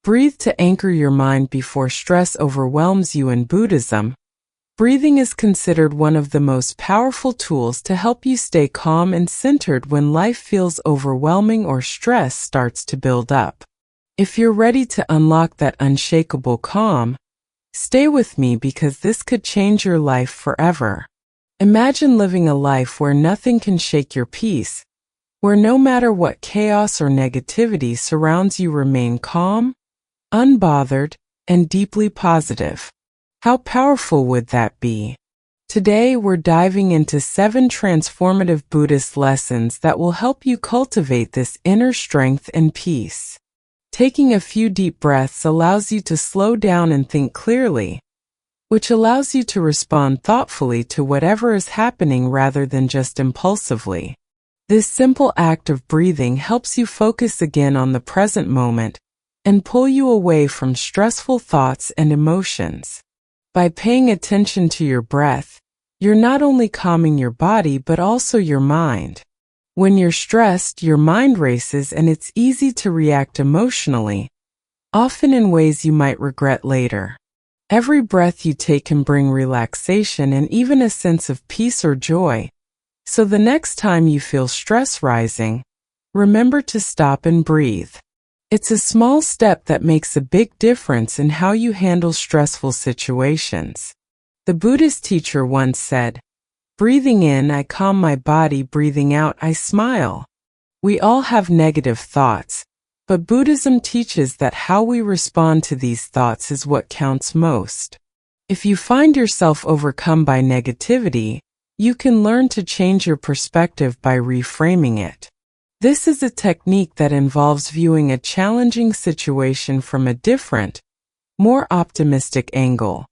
Breathe to anchor your mind before stress overwhelms you. In Buddhism, breathing is considered one of the most powerful tools to help you stay calm and centered when life feels overwhelming or stress starts to build up. If you're ready to unlock that unshakable calm, stay with me because this could change your life forever. Imagine living a life where nothing can shake your peace, where no matter what chaos or negativity surrounds you remain calm, unbothered, and deeply positive. How powerful would that be? Today we're diving into 7 transformative Buddhist lessons that will help you cultivate this inner strength and peace. Taking a few deep breaths allows you to slow down and think clearly, which allows you to respond thoughtfully to whatever is happening rather than just impulsively. This simple act of breathing helps you focus again on the present moment and pull you away from stressful thoughts and emotions. By paying attention to your breath, you're not only calming your body but also your mind. When you're stressed, your mind races and it's easy to react emotionally, often in ways you might regret later. Every breath you take can bring relaxation and even a sense of peace or joy. So the next time you feel stress rising, remember to stop and breathe. It's a small step that makes a big difference in how you handle stressful situations. The Buddhist teacher once said, "Breathing in, I calm my body. Breathing out, I smile." We all have negative thoughts, but Buddhism teaches that how we respond to these thoughts is what counts most. If you find yourself overcome by negativity, you can learn to change your perspective by reframing it. This is a technique that involves viewing a challenging situation from a different, more optimistic angle.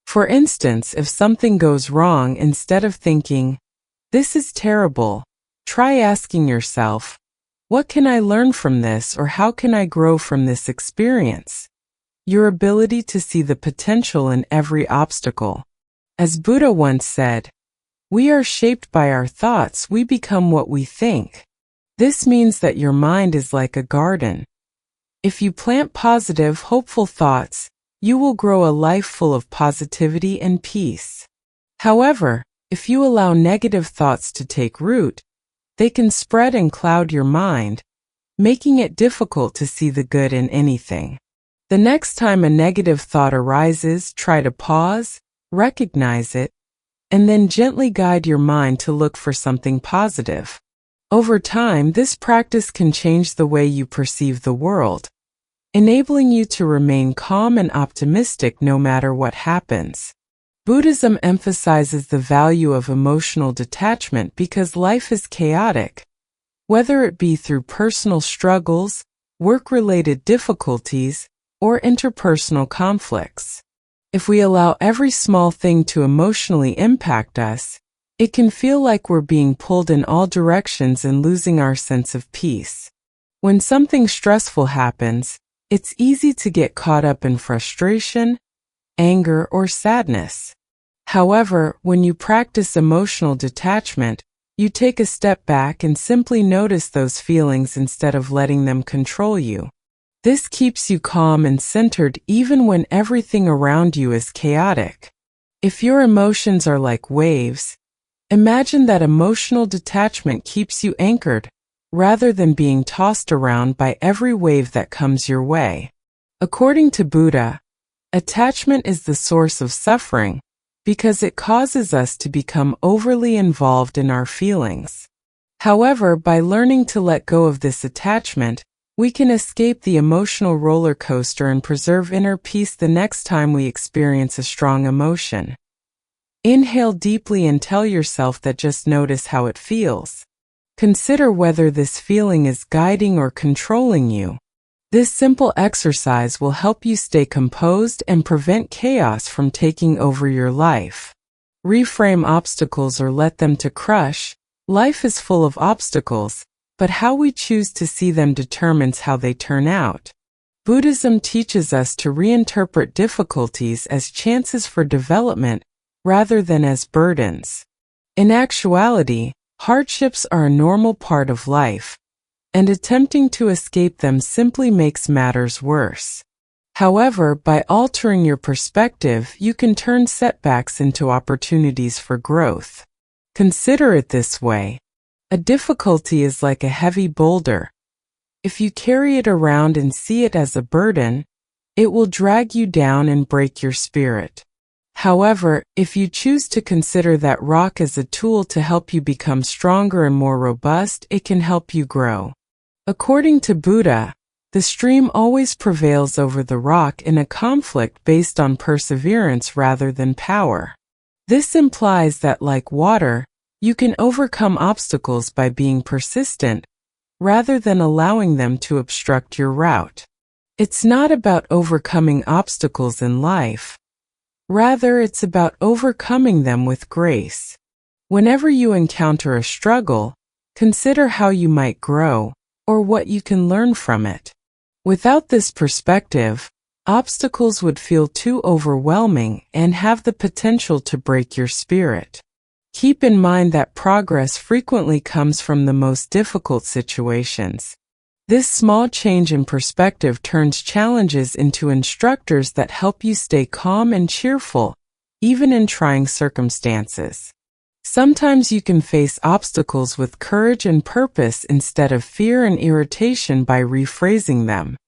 For instance, if something goes wrong, instead of thinking, "This is terrible," try asking yourself, "What can I learn from this?" or "How can I grow from this experience?" Your ability to see the potential in every obstacle. As Buddha once said, "We are shaped by our thoughts. We become what we think." This means that your mind is like a garden. If you plant positive, hopeful thoughts, you will grow a life full of positivity and peace. However, if you allow negative thoughts to take root, they can spread and cloud your mind, making it difficult to see the good in anything. The next time a negative thought arises, try to pause, recognize it, and then gently guide your mind to look for something positive. Over time, this practice can change the way you perceive the world, enabling you to remain calm and optimistic no matter what happens. Buddhism emphasizes the value of emotional detachment because life is chaotic, whether it be through personal struggles, work-related difficulties, or interpersonal conflicts. If we allow every small thing to emotionally impact us, it can feel like we're being pulled in all directions and losing our sense of peace. When something stressful happens, it's easy to get caught up in frustration, anger, or sadness. However, when you practice emotional detachment, you take a step back and simply notice those feelings instead of letting them control you. This keeps you calm and centered even when everything around you is chaotic. If your emotions are like waves, imagine that emotional detachment keeps you anchored, rather than being tossed around by every wave that comes your way. According to Buddha, attachment is the source of suffering because it causes us to become overly involved in our feelings. However, by learning to let go of this attachment, we can escape the emotional roller coaster and preserve inner peace the next time we experience a strong emotion. Inhale deeply and tell yourself that just notice how it feels. Consider whether this feeling is guiding or controlling you. This simple exercise will help you stay composed and prevent chaos from taking over your life. Reframe obstacles or let them to crush. Life is full of obstacles, but how we choose to see them determines how they turn out. Buddhism teaches us to reinterpret difficulties as chances for development rather than as burdens. In actuality, hardships are a normal part of life, and attempting to escape them simply makes matters worse. However, by altering your perspective, you can turn setbacks into opportunities for growth. Consider it this way. A difficulty is like a heavy boulder. If you carry it around and see it as a burden, it will drag you down and break your spirit. However, if you choose to consider that rock as a tool to help you become stronger and more robust, it can help you grow. According to Buddha, the stream always prevails over the rock in a conflict based on perseverance rather than power. This implies that, like water, you can overcome obstacles by being persistent, rather than allowing them to obstruct your route. It's not about overcoming obstacles in life. Rather, it's about overcoming them with grace. Whenever you encounter a struggle, consider how you might grow, or what you can learn from it. Without this perspective, obstacles would feel too overwhelming and have the potential to break your spirit. Keep in mind that progress frequently comes from the most difficult situations. This small change in perspective turns challenges into instructors that help you stay calm and cheerful, even in trying circumstances. Sometimes you can face obstacles with courage and purpose instead of fear and irritation by rephrasing them.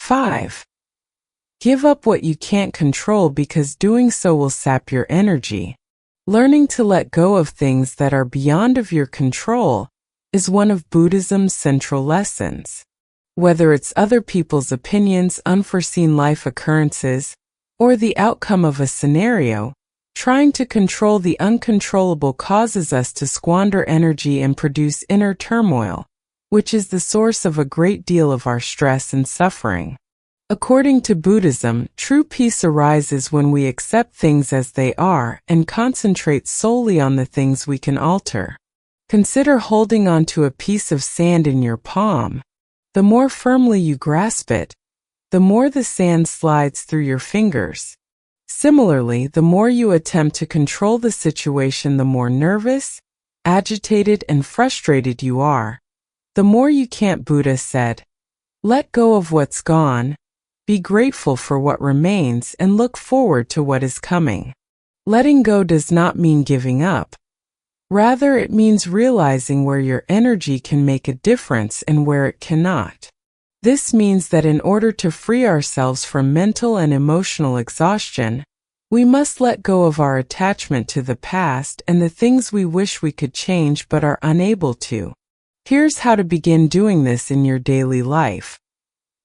5. Give up what you can't control because doing so will sap your energy. Learning to let go of things that are beyond of your control is one of Buddhism's central lessons. Whether it's other people's opinions, unforeseen life occurrences, or the outcome of a scenario, trying to control the uncontrollable causes us to squander energy and produce inner turmoil, which is the source of a great deal of our stress and suffering. According to Buddhism, true peace arises when we accept things as they are and concentrate solely on the things we can alter. Consider holding on to a piece of sand in your palm. The more firmly you grasp it, the more the sand slides through your fingers. Similarly, the more you attempt to control the situation, the more nervous, agitated, and frustrated you are. The more you can't. Buddha said, "Let go of what's gone, be grateful for what remains, and look forward to what is coming." Letting go does not mean giving up. Rather, it means realizing where your energy can make a difference and where it cannot. This means that in order to free ourselves from mental and emotional exhaustion, we must let go of our attachment to the past and the things we wish we could change but are unable to. Here's how to begin doing this in your daily life.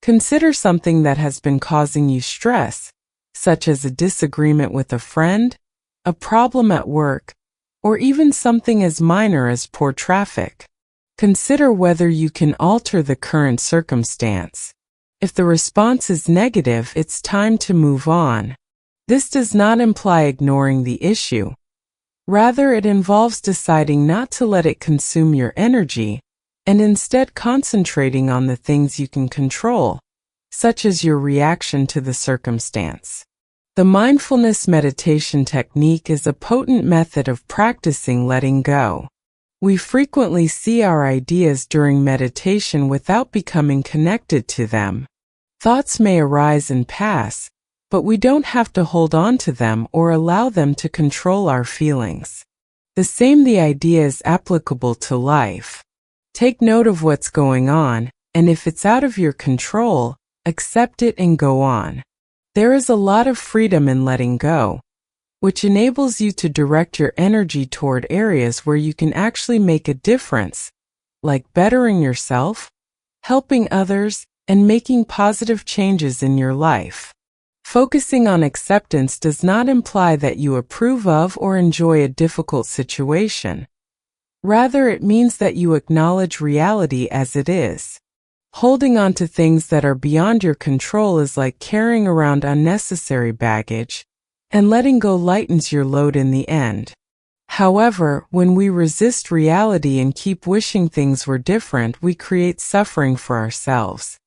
Consider something that has been causing you stress, such as a disagreement with a friend, a problem at work, or even something as minor as poor traffic. Consider whether you can alter the current circumstance. If the response is negative, it's time to move on. This does not imply ignoring the issue. Rather, it involves deciding not to let it consume your energy, and instead concentrating on the things you can control, such as your reaction to the circumstance. The mindfulness meditation technique is a potent method of practicing letting go. We frequently see our ideas during meditation without becoming connected to them. Thoughts may arise and pass, but we don't have to hold on to them or allow them to control our feelings. The idea is applicable to life. Take note of what's going on, and if it's out of your control, accept it and go on. There is a lot of freedom in letting go, which enables you to direct your energy toward areas where you can actually make a difference, like bettering yourself, helping others, and making positive changes in your life. Focusing on acceptance does not imply that you approve of or enjoy a difficult situation. Rather, it means that you acknowledge reality as it is. Holding on to things that are beyond your control is like carrying around unnecessary baggage, and letting go lightens your load in the end. However, when we resist reality and keep wishing things were different, we create suffering for ourselves.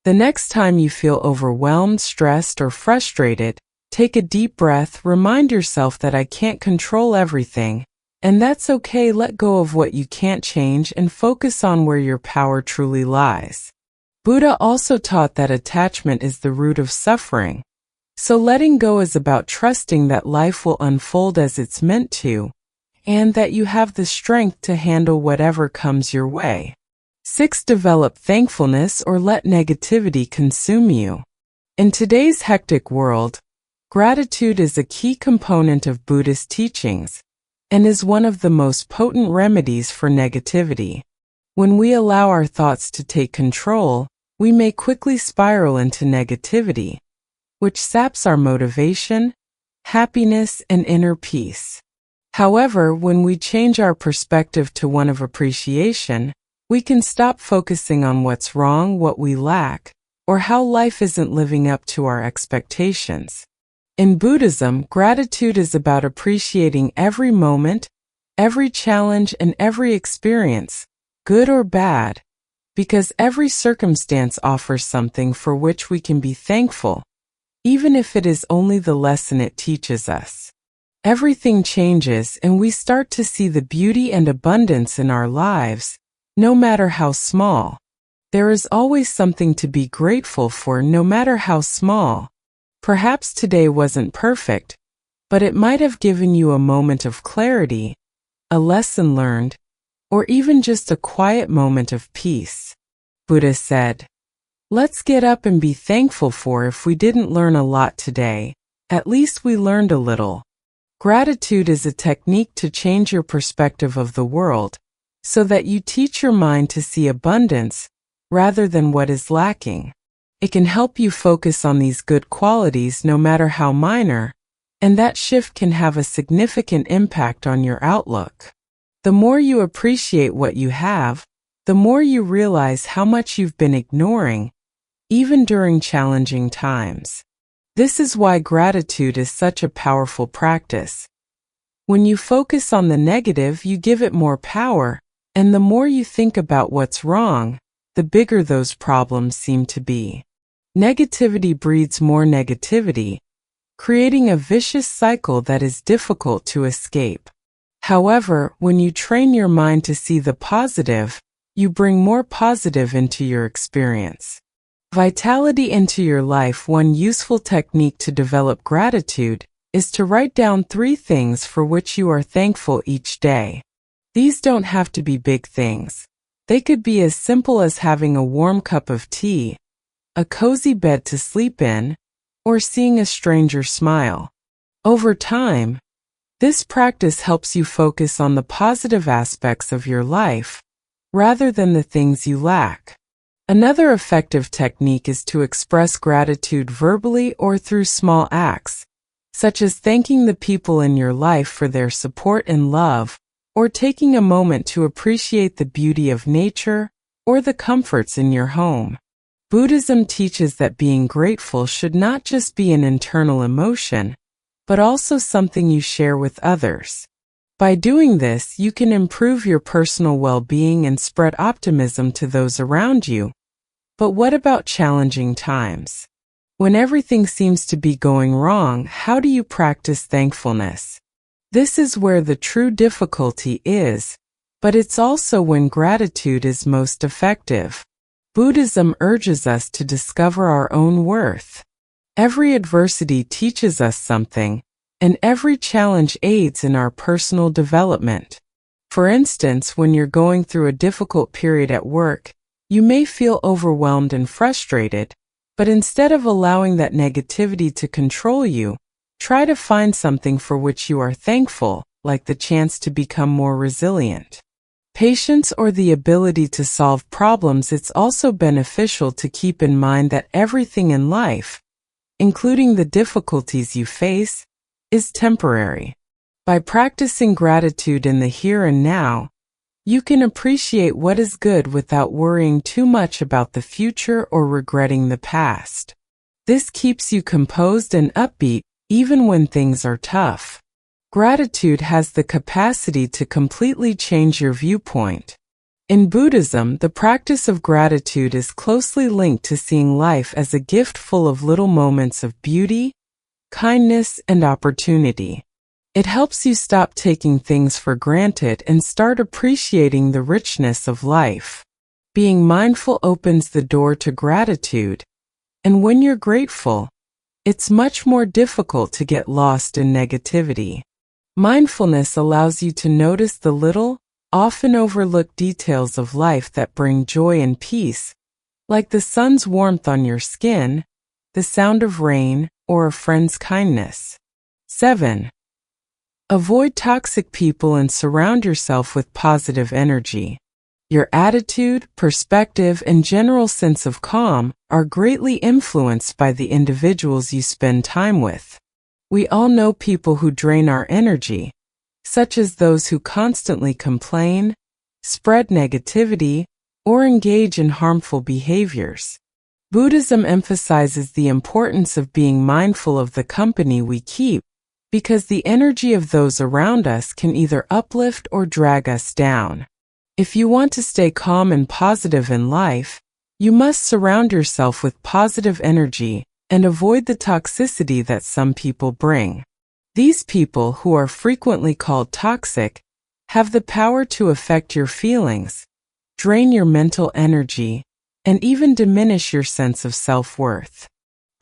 The next time you feel overwhelmed, stressed, or frustrated, take a deep breath, remind yourself that I can't control everything, and that's okay. Let go of what you can't change and focus on where your power truly lies. Buddha also taught that attachment is the root of suffering. So letting go is about trusting that life will unfold as it's meant to, and that you have the strength to handle whatever comes your way. 6. Develop thankfulness or let negativity consume you. In today's hectic world, gratitude is a key component of Buddhist teachings and is one of the most potent remedies for negativity. When we allow our thoughts to take control, we may quickly spiral into negativity, which saps our motivation, happiness, and inner peace. However, when we change our perspective to one of appreciation, we can stop focusing on what's wrong, what we lack, or how life isn't living up to our expectations. In Buddhism, gratitude is about appreciating every moment, every challenge, and every experience, good or bad, because every circumstance offers something for which we can be thankful, even if it is only the lesson it teaches us. Everything changes and we start to see the beauty and abundance in our lives, no matter how small. There is always something to be grateful for, no matter how small. Perhaps today wasn't perfect, but it might have given you a moment of clarity, a lesson learned, or even just a quiet moment of peace. Buddha said, "Let's get up and be thankful for if we didn't learn a lot today, at least we learned a little." Gratitude is a technique to change your perspective of the world, so that you teach your mind to see abundance rather than what is lacking. It can help you focus on these good qualities no matter how minor, and that shift can have a significant impact on your outlook. The more you appreciate what you have, the more you realize how much you've been ignoring, even during challenging times. This is why gratitude is such a powerful practice. When you focus on the negative, you give it more power, and the more you think about what's wrong, the bigger those problems seem to be. Negativity breeds more negativity, creating a vicious cycle that is difficult to escape. However, when you train your mind to see the positive, you bring more positive into your experience. Vitality into your life. One useful technique to develop gratitude is to write down 3 things for which you are thankful each day. These don't have to be big things. They could be as simple as having a warm cup of tea, a cozy bed to sleep in, or seeing a stranger smile. Over time, this practice helps you focus on the positive aspects of your life, rather than the things you lack. Another effective technique is to express gratitude verbally or through small acts, such as thanking the people in your life for their support and love, or taking a moment to appreciate the beauty of nature or the comforts in your home. Buddhism teaches that being grateful should not just be an internal emotion, but also something you share with others. By doing this, you can improve your personal well-being and spread optimism to those around you. But what about challenging times? When everything seems to be going wrong, how do you practice thankfulness? This is where the true difficulty is, but it's also when gratitude is most effective. Buddhism urges us to discover our own worth. Every adversity teaches us something, and every challenge aids in our personal development. For instance, when you're going through a difficult period at work, you may feel overwhelmed and frustrated, but instead of allowing that negativity to control you, try to find something for which you are thankful, like the chance to become more resilient. Patience or the ability to solve problems. It's also beneficial to keep in mind that everything in life, including the difficulties you face, is temporary. By practicing gratitude in the here and now, you can appreciate what is good without worrying too much about the future or regretting the past. This keeps you composed and upbeat even when things are tough. Gratitude has the capacity to completely change your viewpoint. In Buddhism, the practice of gratitude is closely linked to seeing life as a gift full of little moments of beauty, kindness, and opportunity. It helps you stop taking things for granted and start appreciating the richness of life. Being mindful opens the door to gratitude, and when you're grateful, it's much more difficult to get lost in negativity. Mindfulness allows you to notice the little, often overlooked details of life that bring joy and peace, like the sun's warmth on your skin, the sound of rain, or a friend's kindness. 7. Avoid toxic people and surround yourself with positive energy. Your attitude, perspective, and general sense of calm are greatly influenced by the individuals you spend time with. We all know people who drain our energy, such as those who constantly complain, spread negativity, or engage in harmful behaviors. Buddhism emphasizes the importance of being mindful of the company we keep, because the energy of those around us can either uplift or drag us down. If you want to stay calm and positive in life, you must surround yourself with positive energy and avoid the toxicity that some people bring. These people, who are frequently called toxic, have the power to affect your feelings, drain your mental energy, and even diminish your sense of self-worth.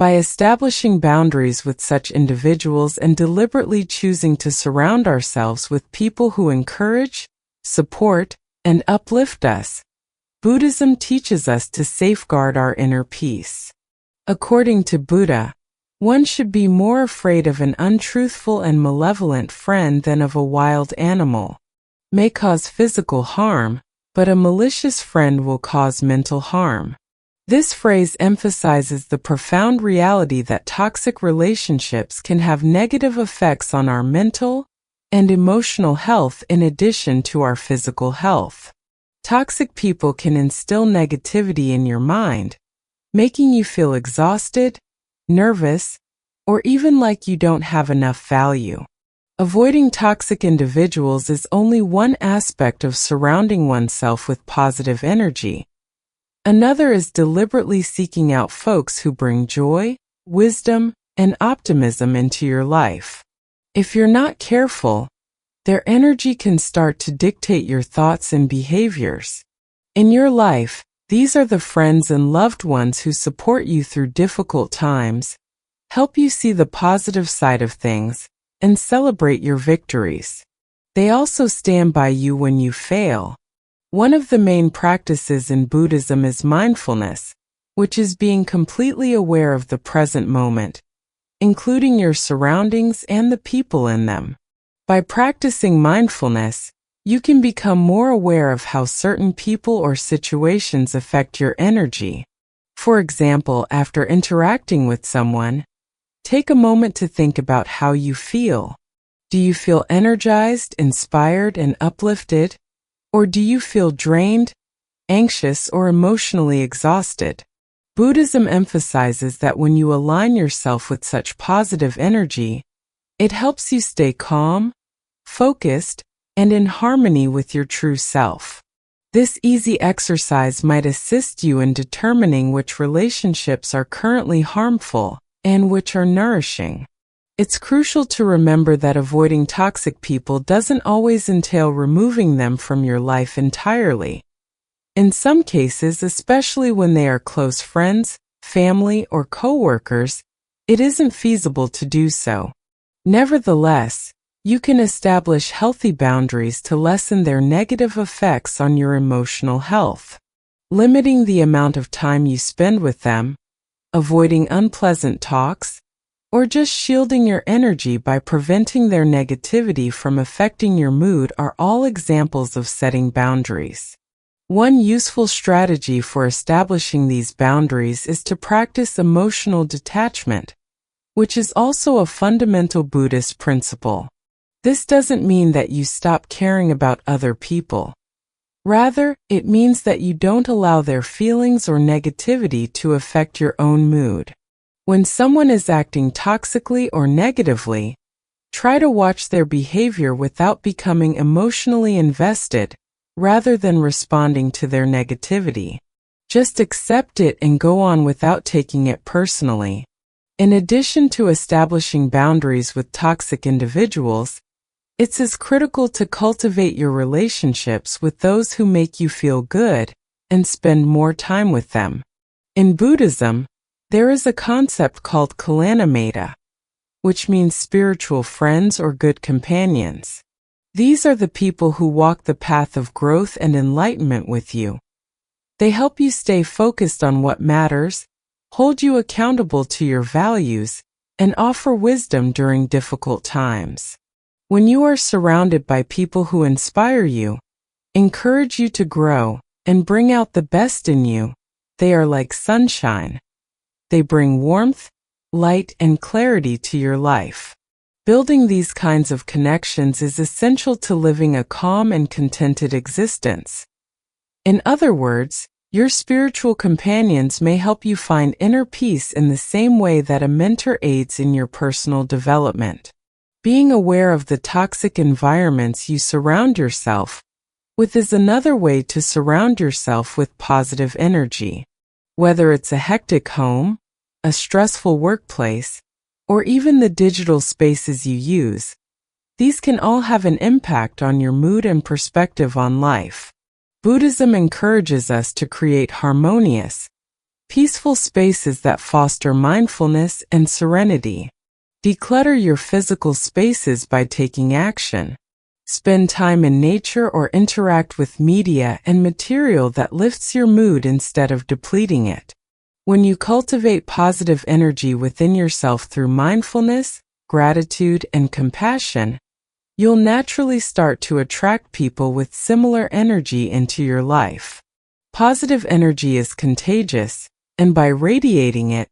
By establishing boundaries with such individuals and deliberately choosing to surround ourselves with people who encourage, support, and uplift us, Buddhism teaches us to safeguard our inner peace. According to Buddha, one should be more afraid of an untruthful and malevolent friend than of a wild animal. May cause physical harm, but a malicious friend will cause mental harm. This phrase emphasizes the profound reality that toxic relationships can have negative effects on our mental and emotional health in addition to our physical health. Toxic people can instill negativity in your mind, making you feel exhausted, nervous, or even like you don't have enough value. Avoiding toxic individuals is only one aspect of surrounding oneself with positive energy. Another is deliberately seeking out folks who bring joy, wisdom, and optimism into your life. If you're not careful, their energy can start to dictate your thoughts and behaviors. In your life, these are the friends and loved ones who support you through difficult times, help you see the positive side of things, and celebrate your victories. They also stand by you when you fail. One of the main practices in Buddhism is mindfulness, which is being completely aware of the present moment, including your surroundings and the people in them. By practicing mindfulness, you can become more aware of how certain people or situations affect your energy. For example, after interacting with someone, take a moment to think about how you feel. Do you feel energized, inspired, and uplifted? Or do you feel drained, anxious, or emotionally exhausted? Buddhism emphasizes that when you align yourself with such positive energy, it helps you stay calm, focused, and in harmony with your true self. This easy exercise might assist you in determining which relationships are currently harmful and which are nourishing. It's crucial to remember that avoiding toxic people doesn't always entail removing them from your life entirely. In some cases, especially when they are close friends, family, or coworkers, it isn't feasible to do so. Nevertheless, you can establish healthy boundaries to lessen their negative effects on your emotional health. Limiting the amount of time you spend with them, avoiding unpleasant talks, or just shielding your energy by preventing their negativity from affecting your mood are all examples of setting boundaries. One useful strategy for establishing these boundaries is to practice emotional detachment, which is also a fundamental Buddhist principle. This doesn't mean that you stop caring about other people. Rather, it means that you don't allow their feelings or negativity to affect your own mood. When someone is acting toxically or negatively, try to watch their behavior without becoming emotionally invested, rather than responding to their negativity. Just accept it and go on without taking it personally. In addition to establishing boundaries with toxic individuals, it's as critical to cultivate your relationships with those who make you feel good and spend more time with them. In Buddhism, there is a concept called kalanamata, which means spiritual friends or good companions. These are the people who walk the path of growth and enlightenment with you. They help you stay focused on what matters, hold you accountable to your values, and offer wisdom during difficult times. When you are surrounded by people who inspire you, encourage you to grow, and bring out the best in you, they are like sunshine. They bring warmth, light, and clarity to your life. Building these kinds of connections is essential to living a calm and contented existence. In other words, your spiritual companions may help you find inner peace in the same way that a mentor aids in your personal development. Being aware of the toxic environments you surround yourself with is another way to surround yourself with positive energy. Whether it's a hectic home, a stressful workplace, or even the digital spaces you use, these can all have an impact on your mood and perspective on life. Buddhism encourages us to create harmonious, peaceful spaces that foster mindfulness and serenity. Declutter your physical spaces by taking action. Spend time in nature or interact with media and material that lifts your mood instead of depleting it. When you cultivate positive energy within yourself through mindfulness, gratitude, and compassion, you'll naturally start to attract people with similar energy into your life. Positive energy is contagious, and by radiating it,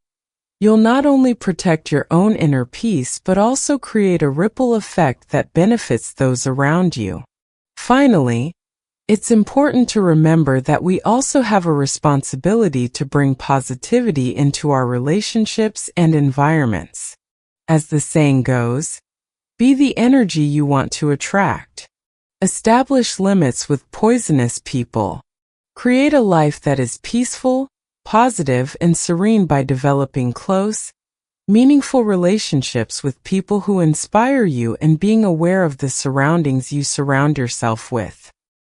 you'll not only protect your own inner peace but also create a ripple effect that benefits those around you. Finally, it's important to remember that we also have a responsibility to bring positivity into our relationships and environments. As the saying goes, be the energy you want to attract. Establish limits with poisonous people. Create a life that is peaceful, positive, and serene by developing close, meaningful relationships with people who inspire you and being aware of the surroundings you surround yourself with.